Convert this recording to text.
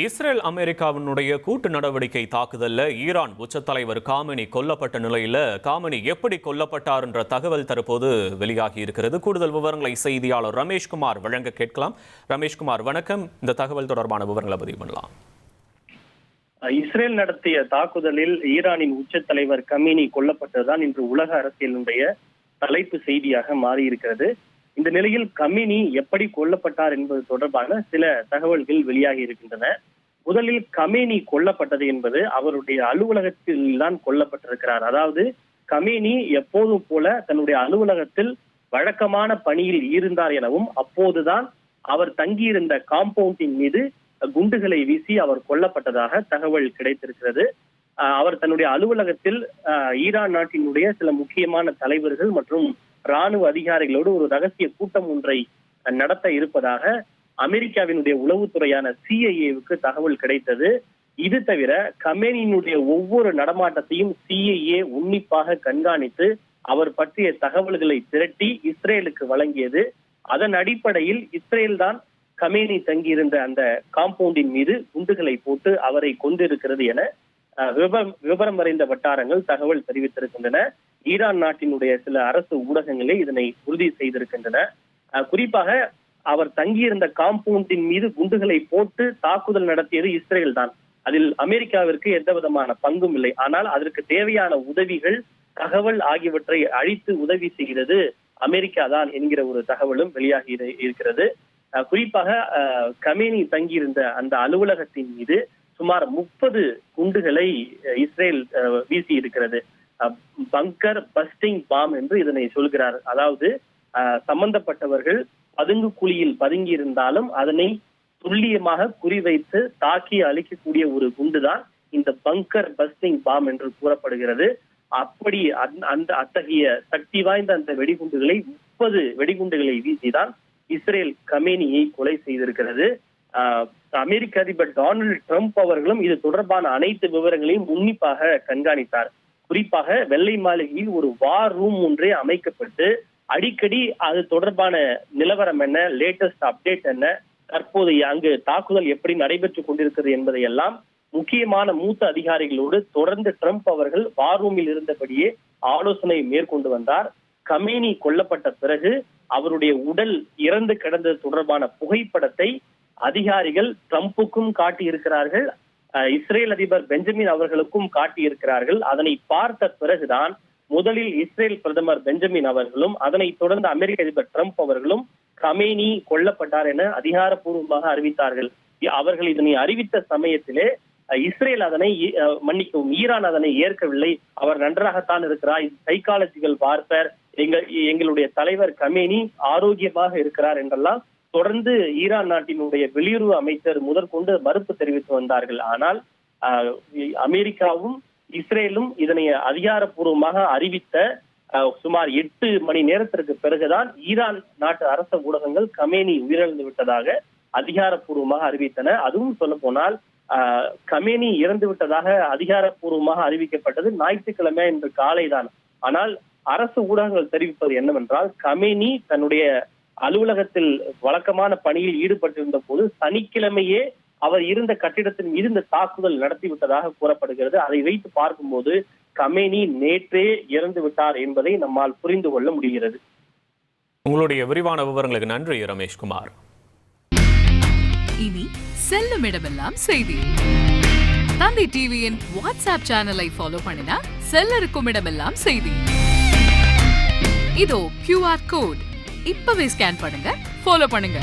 Israel அமெரிக்காவினுடைய கூட்டு நடவடிக்கை தாக்குதல்ல ஈரான் உச்சத்தலைவர் காமெனி கொல்லப்பட்ட நிலையில காமெனி எப்படி கொல்லப்பட்டார் என்ற தகவல் தற்போது வெளியாகி இருக்கிறது. கூடுதல் விவரங்களை செய்தியாளர் ரமேஷ்குமார் வழங்க கேட்கலாம். ரமேஷ்குமார், வணக்கம். இந்த தகவல் தொடர்பான விவரங்களை பதிவு பண்ணலாம். இஸ்ரேல் நடத்திய தாக்குதலில் ஈரானின் உச்சத்தலைவர் கமீனி கொல்லப்பட்டதுதான் இன்று உலக அரசியலுடைய தலைப்பு செய்தியாக மாறியிருக்கிறது. இந்த நிலையில் கமீனி எப்படி கொல்லப்பட்டார் என்பது தொடர்பான சில தகவல்கள் வெளியாகி இருக்கின்றன. முதலில் கமீனி கொல்லப்பட்டது என்பது அவருடைய அலுவலகத்தில் தான் கொல்லப்பட்டிருக்கிறார். அதாவது கமீனி எப்போதும் போல தன்னுடைய அலுவலகத்தில் வழக்கமான பணியில் இருந்தார் எனவும் அப்போதுதான் அவர் தங்கியிருந்த காம்பவுண்டின் மீது குண்டுகளை வீசி அவர் கொல்லப்பட்டதாக தகவல் கிடைத்திருக்கிறது. அவர் தன்னுடைய அலுவலகத்தில் ஈரான் நாட்டினுடைய சில முக்கியமான தலைவர்கள் மற்றும் ராணுவ அதிகாரிகளோடு ஒரு ரகசிய கூட்டம் ஒன்றை நடத்த இருப்பதாக அமெரிக்காவினுடைய உளவுத்துறையான CIA தகவல் கிடைத்தது. இது தவிர கமேனியினுடைய ஒவ்வொரு நடமாட்டத்தையும் CIA உன்னிப்பாக கண்காணித்து அவர் பற்றிய தகவல்களை திரட்டி இஸ்ரேலுக்கு வழங்கியது. அதன் அடிப்படையில் இஸ்ரேல் தான் கமேனி தங்கியிருந்த அந்த காம்பவுண்டின் மீது குண்டுகளை போட்டு அவரை கொண்டிருக்கிறது என விவரம் அறிந்த வட்டாரங்கள் தகவல் தெரிவித்திருக்கின்றன. ஈரான் நாட்டினுடைய சில அரசு ஊடகங்களே இதனை உறுதி செய்திருக்கின்றன. குறிப்பாக அவர் தங்கியிருந்த காம்பவுண்டின் மீது குண்டுகளை போட்டு தாக்குதல் நடத்தியது இஸ்ரேல் தான். அதில் அமெரிக்காவிற்கு எந்த விதமான பங்கும் இல்லை. ஆனால் அதற்கு தேவையான உதவிகள், தகவல் ஆகியவற்றை அழித்து உதவி செய்கிறது அமெரிக்கா தான் என்கிற ஒரு தகவலும் வெளியாகி இருக்கிறது. குறிப்பாக கமேனி தங்கியிருந்த அந்த அலுவலகத்தின் மீது சுமார் 30 குண்டுகளை இஸ்ரேல் வீசி இருக்கிறது. பங்கர் பஸ்டிங் பாம் என்று இதனை சொல்கிறார். அதாவது சம்பந்தப்பட்டவர்கள் பதுங்கு குழியில் பதுங்கி இருந்தாலும் அதனை துல்லியமாக குறிவைத்து தாக்கி அழிக்கக்கூடிய ஒரு குண்டுதான் இந்த பங்கர் பஸ்டிங் பாம் என்று கூறப்படுகிறது. அப்படி அத்தகைய சக்தி வாய்ந்த அந்த வெடிகுண்டுகளை 30 வெடிகுண்டுகளை வீசிதான் இஸ்ரேல் கமேனியை கொலை செய்திருக்கிறது. அமெரிக்க அதிபர் டொனால்டு ட்ரம்ப் அவர்களும் இது தொடர்பான அனைத்து விவரங்களையும் உன்னிப்பாக கண்காணித்தார். குறிப்பாக வெள்ளை மாளிகையில் ஒரு வார் ரூம் ஒன்றே அமைக்கப்பட்டு அடிக்கடி அது தொடர்பான நிலவரம் என்ன, லேட்டஸ்ட் அப்டேட் என்ன, தற்போது அங்கு தாக்குதல் எப்படி நடைபெற்றுக் கொண்டிருக்கிறது என்பதை எல்லாம் முக்கியமான மூத்த அதிகாரிகளோடு தொடர்ந்து ட்ரம்ப் அவர்கள் வார் ரூமில் இருந்தபடியே ஆலோசனை மேற்கொண்டு வந்தார். கமேனி கொல்லப்பட்ட பிறகு அவருடைய உடல் இறந்து கிடந்தது தொடர்பான புகைப்படத்தை அதிகாரிகள் ட்ரம்புக்கும் காட்டியிருக்கிறார்கள், இஸ்ரேல் அதிபர் பெஞ்சமின் அவர்களுக்கும் காட்டியிருக்கிறார்கள். அதனை பார்த்த பிறகுதான் முதலில் இஸ்ரேல் பிரதமர் பெஞ்சமின் அவர்களும் அதனைத் தொடர்ந்து அமெரிக்க அதிபர் ட்ரம்ப் அவர்களும் கமேனி கொல்லப்பட்டார் என அதிகாரப்பூர்வமாக அறிவித்தார்கள். அவர்கள் இதனை அறிவித்த சமயத்திலே இஸ்ரேல் அதனை மன்னிக்கவும் ஈரான் அதனை ஏற்கவில்லை. அவர் நன்றாகத்தான் இருக்கிறார், சைக்காலஜிக்கல் வார்பேர், எங்களுடைய தலைவர் கமேனி ஆரோக்கியமாக இருக்கிறார் என்றெல்லாம் தொடர்ந்து ஈரான் நாட்டினுடைய வெளியுறவு அமைச்சர் முதற்கொண்டு மறுப்பு தெரிவித்து வந்தார்கள். ஆனால் அமெரிக்காவும் இஸ்ரேலும் இதனை அதிகாரப்பூர்வமாக அறிவித்த சுமார் 8 மணி நேரத்திற்கு பிறகுதான் ஈரான் நாட்டு அரச ஊடகங்கள் கமேனி உயிரிழந்து விட்டதாக அதிகாரப்பூர்வமாக அறிவித்தன. அதுவும் சொல்ல போனால் கமேனி இறந்து விட்டதாக அதிகாரப்பூர்வமாக அறிவிக்கப்பட்டது ஞாயிற்றுக்கிழமை இன்று காலைதான். ஆனால் அரசு ஊடகங்கள் தெரிவிப்பது என்னவென்றால் கமேனி தன்னுடைய அலுவலகத்தில் வழக்கமான பணியில் ஈடுபட்டிருந்த போது சனிக்கிழமையே அவர் இருந்த கட்டிடத்தின் மீது இந்த தாக்குதல் நடத்திவிட்டதாக கூறப்படுகிறது. அதை வைத்து பார்க்கும்போது கமேனி நேற்றே இறந்து விட்டார் என்பதை நம்மால் புரிந்து கொள்ள முடிகிறது. உங்களுடைய விரிவான விவரங்களுக்கு நன்றி ரமேஷ்குமார். இனி செல்லும் இடமெல்லாம் செய்தி. தந்தை டிவியின் வாட்ஸ்அப் சேனலை ஃபாலோ பண்ணினா செல்ல இருக்கும் இடமெல்லாம் செய்தி. இதோ QR கோட் இப்பவே ஸ்கேன் பண்ணுங்க, ஃபாலோ பண்ணுங்க.